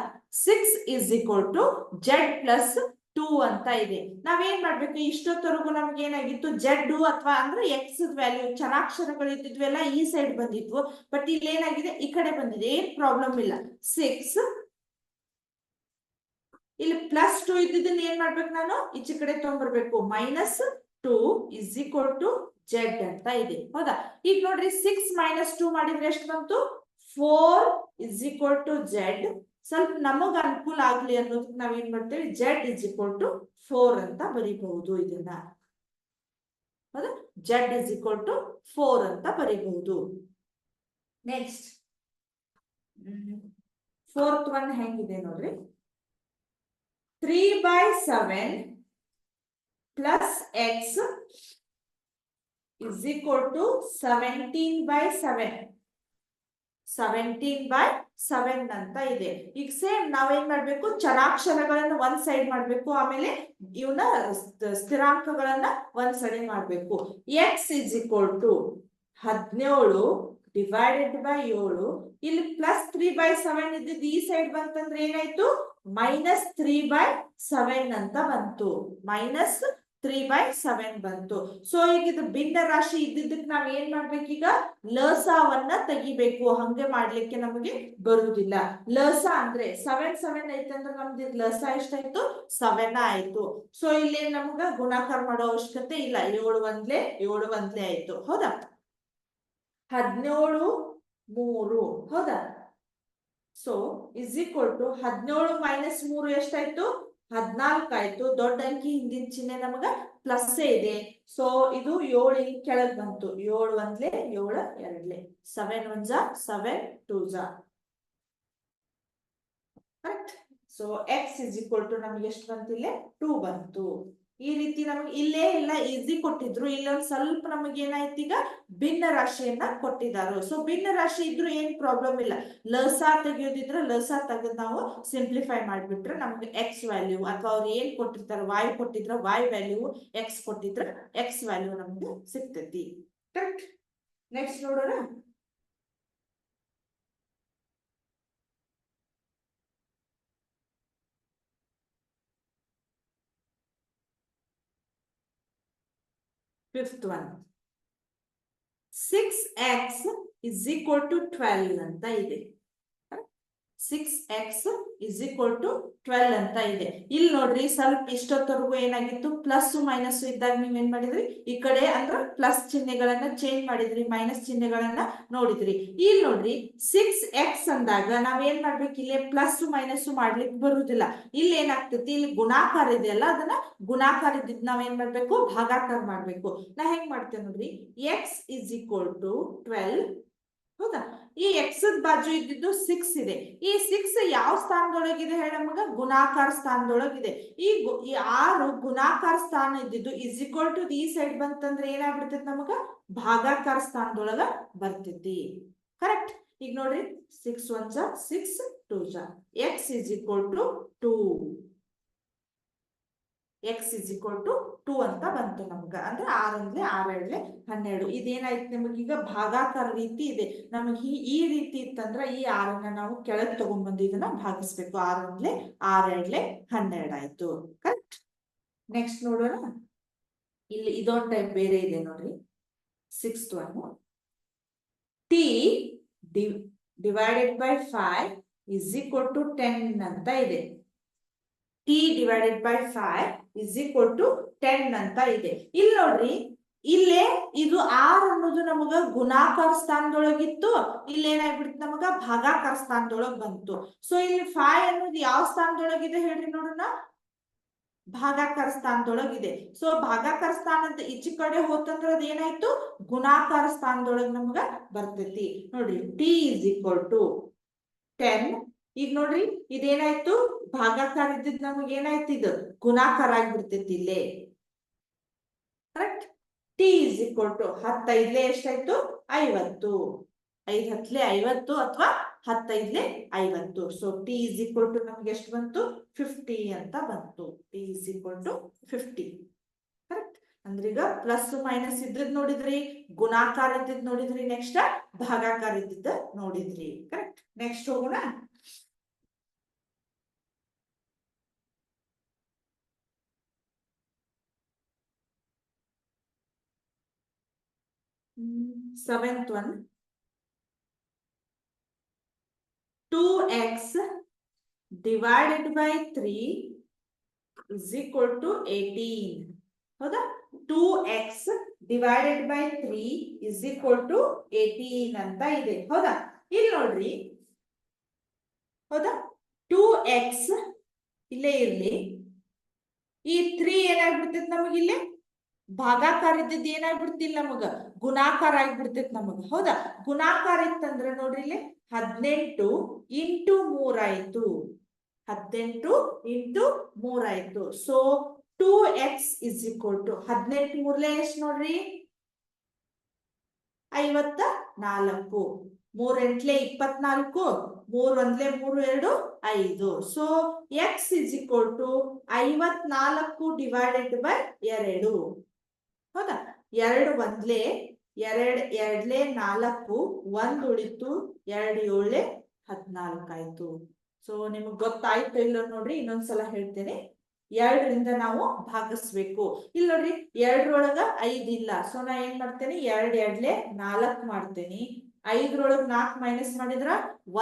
6 is equal to z plus 2 ಅಂತ ಇದೆ. ನಾವೇನ್ ಮಾಡ್ಬೇಕು, ಇಷ್ಟೊತ್ತವರೆಗೂ ನಮ್ಗೆ ಏನಾಗಿತ್ತು, z ಅಥವಾ ಅಂದ್ರೆ ಎಕ್ಸ್ ವ್ಯಾಲ್ಯೂ ಚರಾಕ್ಷರಗಳು ಇದ್ದಿದ್ವೆಲ್ಲ ಈ ಸೈಡ್ ಬಂದಿದ್ವು. ಬಟ್ ಇಲ್ಲಿ ಏನಾಗಿದೆ, ಈ ಕಡೆ ಬಂದಿದೆ. ಏನ್ ಪ್ರಾಬ್ಲಮ್ ಇಲ್ಲ. 6 ಇಲ್ಲಿ ಪ್ಲಸ್ 2 ಇದ್ದಿದ್ದನ್ನ ಏನ್ ಮಾಡ್ಬೇಕು, ನಾನು ಈಚೆ ಕಡೆ ತಗೊಂಡ್ಬರ್ಬೇಕು. -2 ಇಸ್ ಈಕ್ವಲ್ ಟು z ಅಂತ ಇದೆ. ಹೌದಾ? ಈಗ ನೋಡ್ರಿ, 6 - 2 ಮಾಡಿದ್ರೆ ಎಷ್ಟು ಬಂತು, 4 ಇಸ್ ಈಕ್ವಲ್ ಟು z. ಸ್ವಲ್ಪ ನಮಗ ಅನುಕೂಲ ಆಗ್ಲಿ ಅನ್ನೋದಕ್ಕೆ ನಾವೇನ್ ಮಾಡ್ತೇವೆ, z ಇಸ್ ಈಕ್ವಲ್ ಟು 4 ಅಂತ ಬರೀಬಹುದು. ಇದನ್ನ ಹೌದಾ, z ಇಸ್ ಈಕ್ವಲ್ ಟು 4 ಅಂತ ಬರೀಬಹುದು. ನೆಕ್ಸ್ಟ್ ಫೋರ್ತ್ ಒನ್ ಹೆಂಗಿದೆ ನೋಡ್ರಿ, 3/7 plus x is equal to 17/7. 17/7 ಅಂತ ಇದೆ. ಈಗ ಸೇಮ್ ನಾವೇನ್ ಮಾಡ್ಬೇಕು, ಚರಾಕ್ಷರಗಳನ್ನ ಒಂದ್ ಸೈಡ್ ಮಾಡ್ಬೇಕು, ಆಮೇಲೆ ಇವನ್ನ ಸ್ಥಿರಾಂಕಗಳನ್ನ ಒಂದ್ ಸೈಡ್ ಮಾಡ್ಬೇಕು. x is equal to 17 divided by 7. ಇಲ್ಲಿ ಪ್ಲಸ್ 3/7 ಇದ್ದಿದ್ದು ಈ ಸೈಡ್ ಬಂತಂದ್ರೆ ಏನಾಯ್ತು, -3/7 ಅಂತ ಬಂತು. -3/7 ಬಂತು. ಸೊ ಈಗ ಇದು ಭಿನ್ನ ರಾಶಿ ಇದ್ದಿದ್ದಕ್ಕೆ ನಾವ್ ಏನ್ ಮಾಡ್ಬೇಕೀಗ, ಲಸಾವನ್ನ ತೆಗಿಬೇಕು. ಹಂಗೆ ಮಾಡ್ಲಿಕ್ಕೆ ನಮಗೆ ಬರುವುದಿಲ್ಲ. ಲಸ ಅಂದ್ರೆ 7 ಐತಂದ್ರೆ ನಮ್ದು ಲಸ ಎಷ್ಟಾಯ್ತು, 7 ಆಯ್ತು. ಸೊ ಇಲ್ಲಿ ನಮ್ಗ ಗುಣಾಕಾರ ಮಾಡೋ ಅವಶ್ಯಕತೆ ಇಲ್ಲ. 7 ಒಂದ್ಲೆ ಆಯ್ತು. ಹೌದಾ? 17 3. ಹೌದಾ? ಸೊ ಇಸ್ ಈಕ್ವಲ್ ಟು 17 - 3 ಎಷ್ಟಾಯ್ತು, 14 ಆಯ್ತು. ದೊಡ್ಡ ಅಂಕಿ ಹಿಂದಿನ ಚಿಹ್ನೆ ನಮಗ ಪ್ಲಸ್ ಇದೆ. ಸೊ ಇದು 7 ಇಲ್ಲಿ ಕೆಳಗ್ ಬಂತು. 7 ಒಂದ್ಲೆ 7 ಎರಡ್ಲೆ, 7 1 7 2 correct. So x is equal to ನಮ್ಗೆ ಎಷ್ಟು ಬಂತು, ಇಲ್ಲೇ 2 ಬಂತು. ಈ ರೀತಿ ನಮಗೆ ಇಲ್ಲೇ ಎಲ್ಲ ಈಸಿ ಕೊಟ್ಟಿದ್ರು, ಇಲ್ಲೊಂದ್ ಸ್ವಲ್ಪ ನಮಗೆ ಏನಾಯ್ತು, ಈಗ ಭಿನ್ನ ರಾಶಿಯನ್ನ ಕೊಟ್ಟಿದ್ದಾರೆ. ಸೊ ಭಿನ್ನ ರಾಶಿ ಇದ್ರು ಏನ್ ಪ್ರಾಬ್ಲಮ್ ಇಲ್ಲ. ಲಸ ತೆಗಿಯೋದಿದ್ರೆ ಲಸ ತೆಗೆದು ನಾವು ಸಿಂಪ್ಲಿಫೈ ಮಾಡ್ಬಿಟ್ರೆ ನಮ್ಗೆ ಎಕ್ಸ್ ವ್ಯಾಲ್ಯೂ, ಅಥವಾ ಅವ್ರು ಏನ್ ಕೊಟ್ಟಿರ್ತಾರೆ, y ಕೊಟ್ಟಿದ್ರೆ y ವ್ಯಾಲ್ಯೂ, ಎಕ್ಸ್ ಕೊಟ್ಟಿದ್ರೆ ಎಕ್ಸ್ ವ್ಯಾಲ್ಯೂ ನಮ್ಗೆ ಸಿಗ್ತೈತಿ. ಕರೆಕ್ಟ್. ನೆಕ್ಸ್ಟ್ ನೋಡೋಣ. Fifth one, 6x is equal to 12 ಅಂತ ಇದೆ. 6x is equal to 12 ಅಂತ ಇದೆ. ಇಲ್ಲಿ ನೋಡ್ರಿ, ಸ್ವಲ್ಪ ಇಷ್ಟೊತ್ತವರೆಗೂ ಏನಾಗಿತ್ತು, ಪ್ಲಸ್ ಮೈನಸ್ ಇದ್ದಾಗ ನೀವೇನ್ ಮಾಡಿದ್ರಿ, ಈ ಕಡೆ ಅಂದ್ರ ಪ್ಲಸ್ ಚಿಹ್ನೆಗಳನ್ನ ಚೇಂಜ್ ಮಾಡಿದ್ರಿ, ಮೈನಸ್ ಚಿಹ್ನೆಗಳನ್ನ ನೋಡಿದ್ರಿ. ಇಲ್ಲಿ ನೋಡ್ರಿ, 6x ಅಂದಾಗ ನಾವೇನ್ ಮಾಡ್ಬೇಕು, ಇಲ್ಲಿ ಪ್ಲಸ್ ಮೈನಸ್ ಮಾಡ್ಲಿಕ್ಕೆ ಬರುದಿಲ್ಲ. ಇಲ್ಲಿ ಏನಾಗ್ತೈತಿ, ಇಲ್ಲಿ ಗುಣಾಕಾರ ಇದೆಯಲ್ಲ, ಅದನ್ನ ಗುಣಾಕಾರ ಇದ್ದಿದ್ ನಾವೇನ್ ಮಾಡ್ಬೇಕು, ಭಾಗಾಕಾರ ಮಾಡ್ಬೇಕು. ನಾ ಹೆಂಗ್ ಮಾಡ್ತೇವೆ ನೋಡ್ರಿ, x is equal to 12. ಹೌದಾ? ಈ ಎಕ್ಸ್ ಬಾಜು ಇದ್ದಿದ್ದು 6 ಇದೆ. ಈ 6 ಯಾವ ಸ್ಥಾನದೊಳಗಿದೆ ಹೇಳ ನಮಗ, ಗುಣಾಕಾರ ಸ್ಥಾನದೊಳಗಿದೆ. ಈ 6 ಗುಣಾಕಾರ ಸ್ಥಾನ ಇದ್ದಿದ್ದು ಇಸ್ ಈಕ್ವಲ್ ಟು ಈ ಸೈಡ್ ಬಂತಂದ್ರೆ ಏನಾಗ್ಬಿಡ್ತೈತಿ, ನಮಗ ಭಾಗಾಕಾರ ಸ್ಥಾನದೊಳಗ ಬರ್ತೈತಿ. ಕರೆಕ್ಟ್. ಈಗ ನೋಡ್ರಿ, 6 1 6 2 x is equal to 2. x is equal to 2 ಅಂತ ಬಂತು ನಮ್ಗ. ಅಂದ್ರೆ 6 1 6 2 12. ಇದೇನಾಯ್ತು, ನಮಗೀಗ ಭಾಗಾಕಾರ ರೀತಿ ಇದೆ. ನಮಗೆ ಈ ರೀತಿ ಇತ್ತಂದ್ರ ಈ 6ನ್ನ ನಾವು ಕೆಳಗೆ ತಗೊಂಡ್ಬಂದು ಇದನ್ನ ಭಾಗಿಸ್ಬೇಕು. 6 1 6 2 12 ಆಯ್ತು. ಕರೆಕ್ಟ್. ನೆಕ್ಸ್ಟ್ ನೋಡೋಣ. ಇಲ್ಲಿ ಇದೊಂದು ಟೈಪ್ ಬೇರೆ ಇದೆ ನೋಡ್ರಿ. 6th one, t divided by 5 is equal to 10 ಅಂತ ಇದೆ. t divided by 5 is equal to 10 ಅಂತ ಇದೆ. ಇಲ್ಲಿ ನೋಡ್ರಿ, ಇಲ್ಲೇ ಇದು ಆರ್ ಅನ್ನೋದು ನಮಗ ಗುಣಾಕಾರ ಸ್ಥಾನದೊಳಗಿತ್ತು, ಇಲ್ಲಿ ಏನಾಗ್ಬಿಡ್ತು ನಮಗ ಭಾಗಾಕಾರ ಸ್ಥಾನದೊಳಗ್ ಬಂತು. ಸೊ ಇಲ್ಲಿ 5 ಅನ್ನೋದು ಯಾವ ಸ್ಥಾನದೊಳಗಿದೆ ಹೇಳ್ರಿ ನೋಡೋಣ, ಭಾಗಾಕಾರ ಸ್ಥಾನದೊಳಗಿದೆ. ಸೊ ಭಾಗಾಕಾರ ಸ್ಥಾನ ಅಂತ ಈಚೆ ಕಡೆ ಹೋತಂದ್ರ ಅದ್ ಏನಾಯ್ತು, ಗುಣಾಕಾರ ಸ್ಥಾನದೊಳಗ್ ನಮಗ ಬರ್ತೈತಿ. ನೋಡ್ರಿ ಟಿ ಇಸ್ ಈಕ್ವಲ್ ಟು 10. ಈಗ ನೋಡ್ರಿ ಇದೇನಾಯ್ತು, ಭಾಗಾಕಾರ ಇದ್ದಿದ್ ನಮಗ್ ಏನಾಯ್ತು, ಇದು ಗುಣಾಕಾರ ಆಗ್ಬಿಡ್ತೈತಿ ಇಲ್ಲೇ. Correct. T is equal to 10 5 ಎಷ್ಟಾಯ್ತು, 50. 5 10 50 ಅಥವಾ 10 5 50. So T is equal to ನಮ್ಗೆ ಎಷ್ಟು ಬಂತು, 50 ಅಂತ ಬಂತು. T is equal to 50. Correct. ಅಂದ್ರೆ ಈಗ ಪ್ಲಸ್ ಮೈನಸ್ ಇದ್ದಿದ್ ನೋಡಿದ್ರಿ, ಗುಣಾಕಾರ ಇದ್ದಿದ್ ನೋಡಿದ್ರಿ, ನೆಕ್ಸ್ಟ್ ಭಾಗಾಕಾರ ಇದ್ದಿದ್ದ ನೋಡಿದ್ರಿ. ಕರೆಕ್ಟ್. ನೆಕ್ಸ್ಟ್ ಹೋಗೋಣ. Seventh one, 2x divided by 3 is equal to 18. ಹೌದಾ, 2x divided by 3 is equal to 18 ಅಂತ ಇದೆ. ಹೌದಾ, ಇಲ್ಲಿ ನೋಡ್ರಿ, ಹೌದಾ 2x ಇಲ್ಲೇ ಇರ್ಲಿ, ಈ 3 ಏನಾಗ್ಬಿಡ್ತೈತಿ ನಮಗಿಲ್ಲಿ ಭಾಗಾಕಾರ ಇದ್ದಿದ್ದು ಏನಾಗ್ಬಿಡ್ತಿಲ್ಲ ನಮಗ ಗುಣಾಕಾರ ಆಗ್ಬಿಡ್ತೈತಿ ನಮಗ. ಹೌದಾ, ಗುಣಾಕಾರ ಇತ್ತಂದ್ರ ನೋಡ್ರಿ ಇಲ್ಲಿ 18 ಇಂಟು 3 ಆಯ್ತು. 18 ಇಂಟು 3 ಆಯ್ತು. So 2x is equal to 18 ಮೂರ್ಲೆ ಎಷ್ಟು ನೋಡ್ರಿ, 54. 3 ಎಂಟ್ಲೆ 24, 3 ಒಂದ್ಲೆ 3 2 5. So x is equal to 54 divided by 2. ಹೌದಾ, 2 ಒಂದ್ಲೆ 2 2ಲೆ 4, 1 ಉಳಿತು, 2 7 14 ಆಯ್ತು. ಸೊ ನಿಮಗ್ ಗೊತ್ತಾಯ್ತು ಇಲ್ಲ ನೋಡ್ರಿ, ಇನ್ನೊಂದ್ಸಲ ಹೇಳ್ತೇನೆ. 2ರಿಂದ ನಾವು ಭಾಗಿಸ್ಬೇಕು. ಇಲ್ಲಿ ನೋಡ್ರಿ 2ರೊಳಗ 5 ಇಲ್ಲ. ಸೊ ನಾ ಏನ್ ಮಾಡ್ತೇನೆ, 2 2ಲೆ 4 ಮಾಡ್ತೇನೆ. 5ರೊಳಗ 4 ಮೈನಸ್ ಮಾಡಿದ್ರ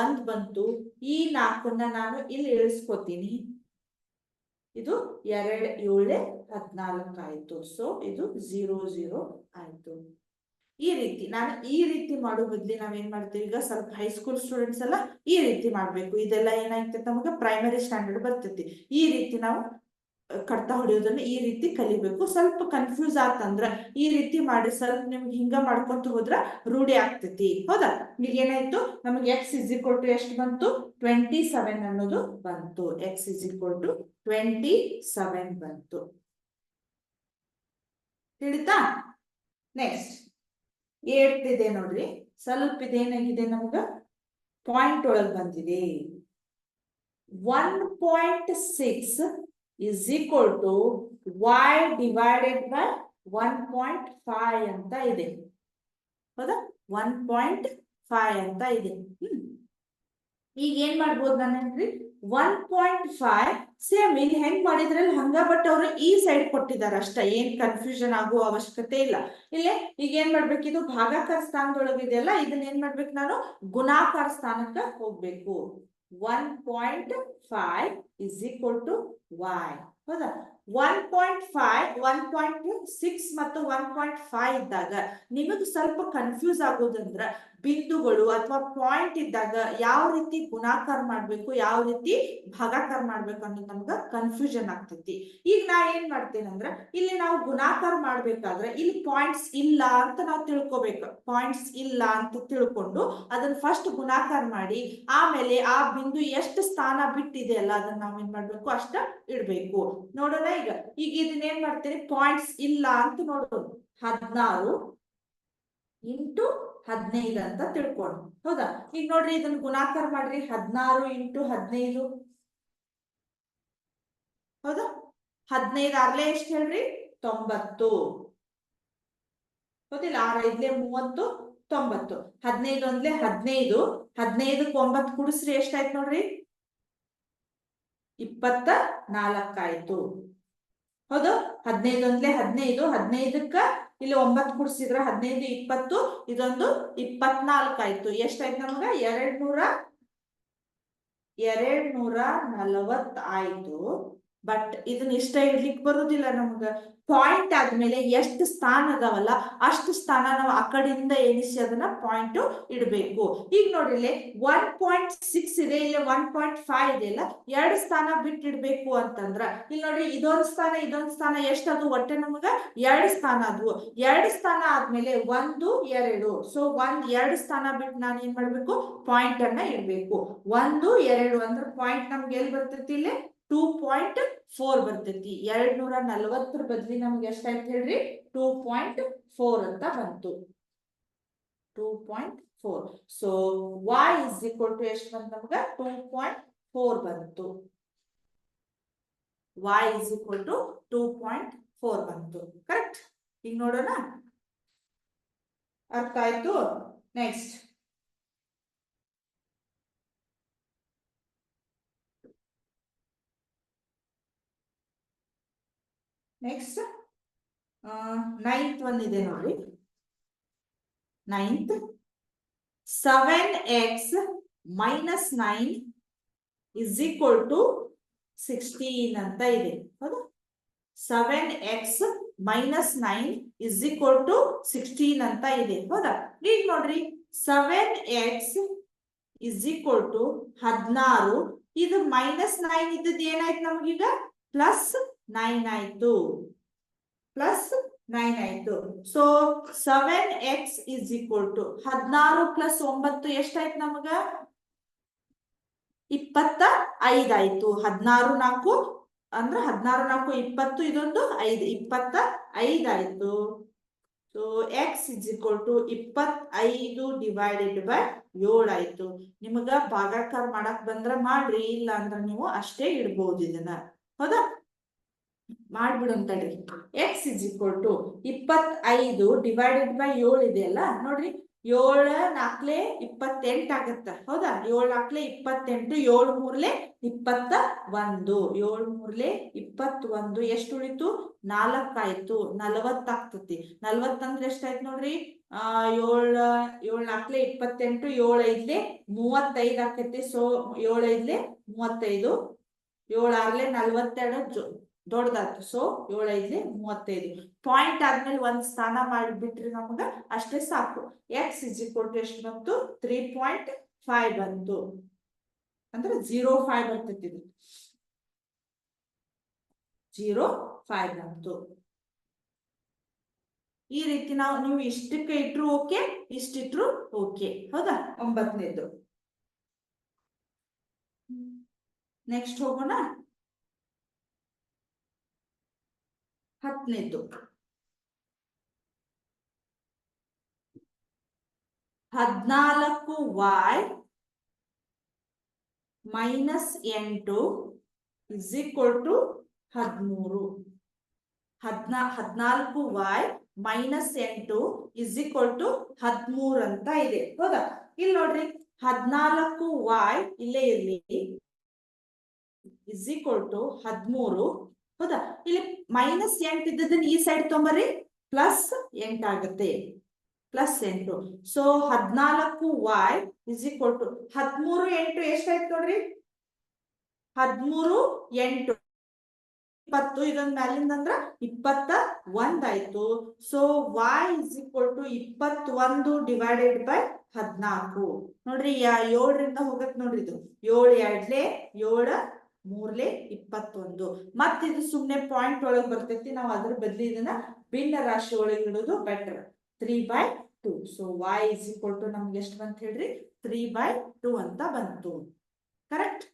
1 ಬಂತು. ಈ 4ನ್ನ ನಾನು ಇಲ್ಲಿ ಇಳಿಸ್ಕೊತೀನಿ. ಇದು 2 7 14 ಆಯ್ತು. ಸೊ ಇದು 0 0 ಆಯ್ತು. ಈ ರೀತಿ ನಾನು ಈ ರೀತಿ ಮಾಡೋ ಬದ್ಲಿ ನಾವೇನ್ ಮಾಡ್ತೀವಿ, ಈಗ ಸ್ವಲ್ಪ ಹೈಸ್ಕೂಲ್ ಸ್ಟೂಡೆಂಟ್ಸ್ ಎಲ್ಲ ಈ ರೀತಿ ಮಾಡ್ಬೇಕು. ಇದೆಲ್ಲ ಏನಾಗ್ತೈತಿ ನಮಗೆ ಪ್ರೈಮರಿ ಸ್ಟ್ಯಾಂಡರ್ಡ್ ಬರ್ತೈತಿ. ಈ ರೀತಿ ನಾವು ಕಡ್ತಾ ಹೊಡೆಯೋದನ್ನ ಈ ರೀತಿ ಕಲಿಬೇಕು. ಸ್ವಲ್ಪ ಕನ್ಫ್ಯೂಸ್ ಆತಂದ್ರ ಈ ರೀತಿ ಮಾಡಿ ಸ್ವಲ್ಪ ನಿಮ್ಗೆ ಹಿಂಗ ಮಾಡ್ಕೊಂತ ಹೋದ್ರ ರೂಢಿ ಆಗ್ತೈತಿ. ಹೌದಾ, ಈಗ ಏನಾಯ್ತು ನಮಗೆ x ಇಸ್ ಈಕ್ವಲ್ ಟು ಎಷ್ಟು ಬಂತು, 27 ಅನ್ನೋದು ಬಂತು. x ಇಸ್ ಈಕ್ವಲ್ ಟು 27 ಬಂತು. ತಿಳಿತಾ? ನೆಕ್ಸ್ಟ್ 8th ಇದೆ ನೋಡ್ರಿ, ಸ್ವಲ್ಪ ಇದೇನಾಗಿದೆ ನಮ್ಗ ಪಾಯಿಂಟ್ ಒಳಗ್ ಬಂದಿದೆ. 1.6 is equal to y divided by 1.5 ಅಂತ ಇದೆ. ಹೌದಾ, 1.5 ಅಂತ ಇದೆ. ಈಗ ಏನ್ ಮಾಡ್ಬೋದು ನಾನೇನ್ರಿ, 1.5 ಸೇಮ್ ಇಲ್ಲಿ ಹೆಂಗ್ ಮಾಡಿದ್ರಲ್ಲಿ ಹಂಗ, ಬಟ್ ಅವರು ಈ ಸೈಡ್ ಕೊಟ್ಟಿದ್ದಾರೆ ಅಷ್ಟ. ಏನ್ ಕನ್ಫ್ಯೂಷನ್ ಆಗುವ ಅವಶ್ಯಕತೆ ಇಲ್ಲ. ಇಲ್ಲೇ ಈಗ ಏನ್ ಮಾಡ್ಬೇಕು, ಇದು ಭಾಗಾಕಾರ ಸ್ಥಾನದೊಳಗಿದೆಯಲ್ಲ, ಇದನ್ನ ಏನ್ ಮಾಡ್ಬೇಕು ನಾನು ಗುಣಾಕಾರ ಸ್ಥಾನಕ್ಕೆ ಹೋಗ್ಬೇಕು. 1.5 is equal to y. ಹೌದಾ, 1.5 1.6 ಮತ್ತು 1.5 ಇದ್ದಾಗ ನಿಮಗೆ ಸ್ವಲ್ಪ ಕನ್ಫ್ಯೂಸ್ ಆಗೋದಂದ್ರ ಬಿಂದುಗಳು ಅಥವಾ ಪಾಯಿಂಟ್ ಇದ್ದಾಗ ಯಾವ ರೀತಿ ಗುಣಾಕಾರ ಮಾಡ್ಬೇಕು, ಯಾವ ರೀತಿ ಭಾಗಾಕಾರ ಮಾಡ್ಬೇಕು ಅನ್ನೋದು ನಮ್ಗ ಕನ್ಫ್ಯೂಷನ್ ಆಗ್ತೈತಿ. ಈಗ ನಾ ಏನ್ ಮಾಡ್ತೇನೆ ಅಂದ್ರ, ಇಲ್ಲಿ ನಾವು ಗುಣಾಕಾರ ಮಾಡ್ಬೇಕಾದ್ರೆ ಇಲ್ಲಿ ಪಾಯಿಂಟ್ಸ್ ಇಲ್ಲ ಅಂತ ನಾವು ತಿಳ್ಕೊಬೇಕು. ಪಾಯಿಂಟ್ಸ್ ಇಲ್ಲ ಅಂತ ತಿಳ್ಕೊಂಡು ಅದನ್ನ ಫಸ್ಟ್ ಗುಣಾಕಾರ ಮಾಡಿ, ಆಮೇಲೆ ಆ ಬಿಂದು ಎಷ್ಟು ಸ್ಥಾನ ಬಿಟ್ಟಿದೆ ಅಲ್ಲ ಅದನ್ನ ನಾವ್ ಏನ್ ಮಾಡ್ಬೇಕು, ಅಷ್ಟ ಇಡ್ಬೇಕು. ನೋಡೋಣ ಈಗ ಇದನ್ನ ಏನ್ ಮಾಡ್ತೇನೆ, ಪಾಯಿಂಟ್ಸ್ ಇಲ್ಲ ಅಂತ ನೋಡೋದು. 16 ಇಂಟು 15 ಅಂತ ತಿಳ್ಕೊಂಡು. ಹೌದಾ, ಈಗ ನೋಡ್ರಿ ಇದನ್ನ ಗುಣಾಕಾರ ಮಾಡ್ರಿ, 16 ಇಂಟು 15. ಹೌದಾ, 15 6ಲೆ ಎಷ್ಟು ಹೇಳ್ರಿ, 90. ಹೌದಿಲ್ಲ, 6 5ಲೆ 30, 90. 15 ಒಂದ್ಲೆ 15, 15ಕ್ಕೆ 9 ಕೂಡಿಸ್ರಿ ಎಷ್ಟಾಯ್ತು ನೋಡ್ರಿ, 24 ಆಯ್ತು. ಹೌದು, 15 ಒಂದ್ಲೆ 15, 15ಕ್ಕ ಇಲ್ಲಿ 9 ಕೂಡಿಸಿದ್ರ 15 20, ಇದೊಂದು 24 ಆಯ್ತು. ಎಷ್ಟಾಯ್ತು ನಮಗ, 240 ಆಯ್ತು. ಬಟ್ ಇದನ್ನ ಇಷ್ಟ ಇಡ್ಲಿಕ್ಕೆ ಬರುದಿಲ್ಲ ನಮ್ಗ. ಪಾಯಿಂಟ್ ಆದ್ಮೇಲೆ ಎಷ್ಟು ಸ್ಥಾನ ಅದಾವಲ್ಲ ಅಷ್ಟು ಸ್ಥಾನ ನಾವು ಆ ಕಡೆಯಿಂದ ಎಣಿಸಿ ಅದನ್ನ ಪಾಯಿಂಟ್ ಇಡಬೇಕು. ಈಗ ನೋಡ್ರಿ 1.6 ಇದೆ, ಇಲ್ಲ 1.5 ಇದೆ, ಇಲ್ಲ 2 ಸ್ಥಾನ ಬಿಟ್ಟು ಇಡ್ಬೇಕು ಅಂತಂದ್ರ ಇಲ್ಲಿ ನೋಡ್ರಿ ಇದೊಂದ್ ಸ್ಥಾನ ಎಷ್ಟದು ಒಟ್ಟೆ ನಮಗ 2 ಸ್ಥಾನ ಅದು. 2 ಸ್ಥಾನ ಆದ್ಮೇಲೆ 1 2, ಸೊ 2 ಸ್ಥಾನ ಬಿಟ್ಟು ನಾನು ಏನ್ ಮಾಡ್ಬೇಕು ಪಾಯಿಂಟ್ ಅನ್ನ ಇಡ್ಬೇಕು. 1 2 ಅಂದ್ರೆ ಪಾಯಿಂಟ್ ನಮ್ಗೆ ಎಲ್ಲಿ ಬರ್ತೈತಿ ಇಲ್ಲಿ 2.4 ಬರ್ತೈತಿ. 240 ಬದ್ಲಿ ನಮ್ಗೆ ಎಷ್ಟಾಯ್ತು ಹೇಳ್ರಿ 2.4 ಅಂತ ಬಂತು. 2.4. So y is equal to ಎಷ್ಟು ಬಂತು ನಮ್ಗ 2.4 ಬಂತು. y ಇಸ್ ಈಕ್ವಲ್ ಟು 2.4 ಬಂತು. ಕರೆಕ್ಟ್. ಈಗ ನೋಡೋಣ, ಅರ್ಥ ಆಯ್ತು. ನೆಕ್ಸ್ಟ್ ನೆಕ್ಸ್ಟ್ 9th one ಇದೆ ನೋಡಿ. 9th 7x minus 9 is equal to 16 ಅಂತ ಇದೆ. ಹೌದಾ? 7x minus 9 is equal to 16 ಅಂತ ಇದೆ. ಹೌದಾ? ಈಗ ನೋಡ್ರಿ 7x is equal to 16. ಇದು -9 ಇದ್ದದ್ದು ಏನಾಯ್ತು ನಮಗೀಗ +9 ಆಯ್ತು. +9 ಆಯ್ತು. So 7x is equal to 16 + 9 ಎಷ್ಟಾಯ್ತು ನಮಗ 25 ಆಯ್ತು. 16 4 ಅಂದ್ರೆ 16 4 20, ಇದೊಂದು 5 25 ಆಯ್ತು. So x is equal to 25 divided by 7 ಆಯ್ತು. ನಿಮಗ ಭಾಗಾಕಾರ ಮಾಡಕ್ ಬಂದ್ರ ಮಾಡ್ರಿ, ಇಲ್ಲ ಅಂದ್ರೆ ನೀವು ಅಷ್ಟೇ ಇಡ್ಬಹುದು ಇದನ್ನ. ಹೌದಾ? ಮಾಡ್ಬಿಡು ತಡ್ರಿ. x is equal to 25 divided by 7 ಇದೆಯಲ್ಲ ನೋಡ್ರಿ, 7 4 28 ಆಗತ್ತ. ಹೌದಾ? 7 4 28, 7 3 21, 7 3 21 ಎಷ್ಟು ಉಳಿತು 4 ಆಯ್ತು. 40 ಆಗ್ತತಿ. 40 ಅಂದ್ರೆ ಎಷ್ಟಾಯ್ತು ನೋಡ್ರಿ 7 4 28, 7 5 35 ಆಕತಿ. ಸೊ 7 5 35, 7 6 42 ದೊಡ್ಡದಾಯ್ತು. ಸೊ 7 5 35. ಪಾಯಿಂಟ್ ಆದ್ಮೇಲೆ ಒಂದ್ ಸ್ಥಾನ ಮಾಡಿಬಿಟ್ರಿ ನಮಗ ಅಷ್ಟೇ ಸಾಕು. x is equal to ಎಷ್ಟು ಬಂತು 3.5 ಬಂತು. ಅಂದ್ರೆ 0.5 ಬರ್ತೈತಿ. 0.5 ಬಂತು. ಈ ರೀತಿ ನೀವು ಇಷ್ಟಕ್ಕೆ ಇಟ್ರು ಓಕೆ, ಇಷ್ಟಿಟ್ರು ಓಕೆ. ಹೌದಾ? 9ನೇದು. ನೆಕ್ಸ್ಟ್ ಹೋಗೋಣ 10ನೇದು. 14y minus 8 is equal to 13. 14y minus 8 is equal to 13 ಅಂತ ಇದೆ. ಹೌದಾ? ಇಲ್ಲಿ ನೋಡ್ರಿ 14y ಇಲ್ಲೇ ಇರ್ಲಿ is equal to 13. ಹೌದಾ? ಇಲ್ಲಿ -8 ಇದ್ದದನ್ನ ಈ ಸೈಡ್ ತೊಂಬರ್ರಿ, +8 ಆಗುತ್ತೆ. +8. So 14y is equal to 13 8 ಎಷ್ಟಾಯ್ತು ನೋಡ್ರಿ 13 8 20, ಇದೊಂದು ಮ್ಯಾಲಿಂದ ಅಂದ್ರ 21 ಆಯ್ತು. So y is equal to 21 divided by 14. ನೋಡ್ರಿ 7ರಿಂದ ಹೋಗತ್ ನೋಡ್ರಿ ಇದು 7 2 7 3 21. ಮತ್ ಇದು ಸುಮ್ನೆ ಪಾಯಿಂಟ್ ಒಳಗ್ ಬರ್ತೈತಿ. ನಾವು ಅದ್ರ ಬದ್ಲಿ ಇದನ್ನ ಭಿನ್ನ ರಾಶಿ ಒಳಗೆ ಇಡೋದು better. 3/2. So y is equal to ನಮ್ಗೆ ಎಷ್ಟು ಬಂತ ಹೇಳ್ರಿ 3/2 ಅಂತ ಬಂತು. ಕರೆಕ್ಟ್.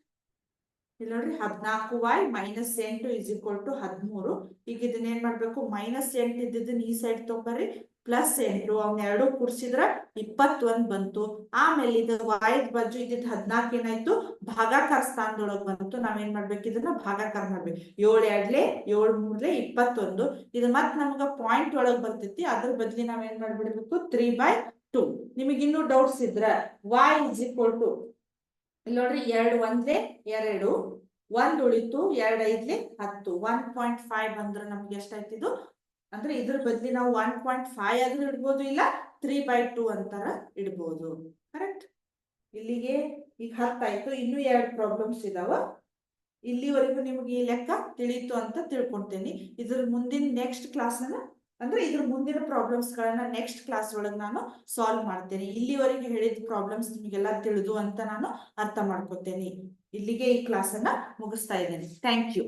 ಇಲ್ಲಿ ನೋಡ್ರಿ 14y minus 8 is equal to 13. ಈಗ ಇದನ್ನ ಏನ್ ಮಾಡ್ಬೇಕು -8 ಇದ್ದದನ್ನ ಈ ಸೈಡ್ ತೊಂಬರ್ರಿ, +8 ಅವ್ನ ಎರಡು ಕೂಡ್ಸಿದ್ರ 21 ಬಂತು. ಆಮೇಲೆ ಇದು y ಬಾಜು ಇದ್ದಿದ್ದು 14 ಏನಾಯ್ತು ಭಾಗಾಕಾರ ಸ್ಥಾನದೊಳಗ್ ಬಂತು. ನಾವೇನ್ ಮಾಡ್ಬೇಕು ಇದನ್ನ ಭಾಗಾಕಾರ ಮಾಡ್ಬೇಕು. 7 2 7 3 21. ಇದು ಮತ್ ನಮ್ಗ ಪಾಯಿಂಟ್ ಒಳಗ್ ಬರ್ತೈತಿ. ಅದ್ರ ಬದ್ಲಿ ನಾವೇನ್ ಮಾಡ್ಬಿಡ್ಬೇಕು 3/2. ನಿಮಗೆ ಇನ್ನೂ ಡೌಟ್ಸ್ ಇದ್ರ y is equal to ಇಲ್ಲಿ ನೋಡ್ರಿ 2 1 2 1 ಉಳಿತು, 2 5 10. 1.5 ಅಂದ್ರೆ ನಮ್ಗೆ ಎಷ್ಟಾಯ್ತಿದು ಅಂದ್ರೆ ಇದ್ರ ಬದ್ಲಿ ನಾವು 1.5 ಆದ್ರೂ ಇಡ್ಬೋದು, ಇಲ್ಲ 3/2 ಅಂತಾರ ಇಡ್ಬೋದು. ಕರೆಕ್ಟ್. ಇಲ್ಲಿಗೆ ಈಗ 10 ಆಯ್ತು. ಇನ್ನೂ 2 ಪ್ರಾಬ್ಲಮ್ಸ್ ಇದಾವ. ಇಲ್ಲಿವರೆಗೂ ನಿಮ್ಗೆ ಈ ಲೆಕ್ಕ ತಿಳಿಯಿತು ಅಂತ ತಿಳ್ಕೊಳ್ತೇನೆ. ಇದ್ರ ಮುಂದಿನ ನೆಕ್ಸ್ಟ್ ಕ್ಲಾಸ್ ಅಂದ್ರೆ ಇದ್ರ ಮುಂದಿನ ಪ್ರಾಬ್ಲಮ್ಸ್ ಗಳನ್ನ ನೆಕ್ಸ್ಟ್ ಕ್ಲಾಸ್ ಒಳಗೆ ನಾನು ಸಾಲ್ವ್ ಮಾಡ್ತೇನೆ. ಇಲ್ಲಿವರೆಗೆ ಹೇಳಿದ ಪ್ರಾಬ್ಲಮ್ಸ್ ನಿಮಗೆಲ್ಲ ತಿಳಿದು ಅಂತ ನಾನು ಅರ್ಥ ಮಾಡ್ಕೊತೇನೆ. ಇಲ್ಲಿಗೆ ಈ ಕ್ಲಾಸ್ ಅನ್ನ ಮುಗಿಸ್ತಾ ಇದ್ದೇನೆ. Thank you.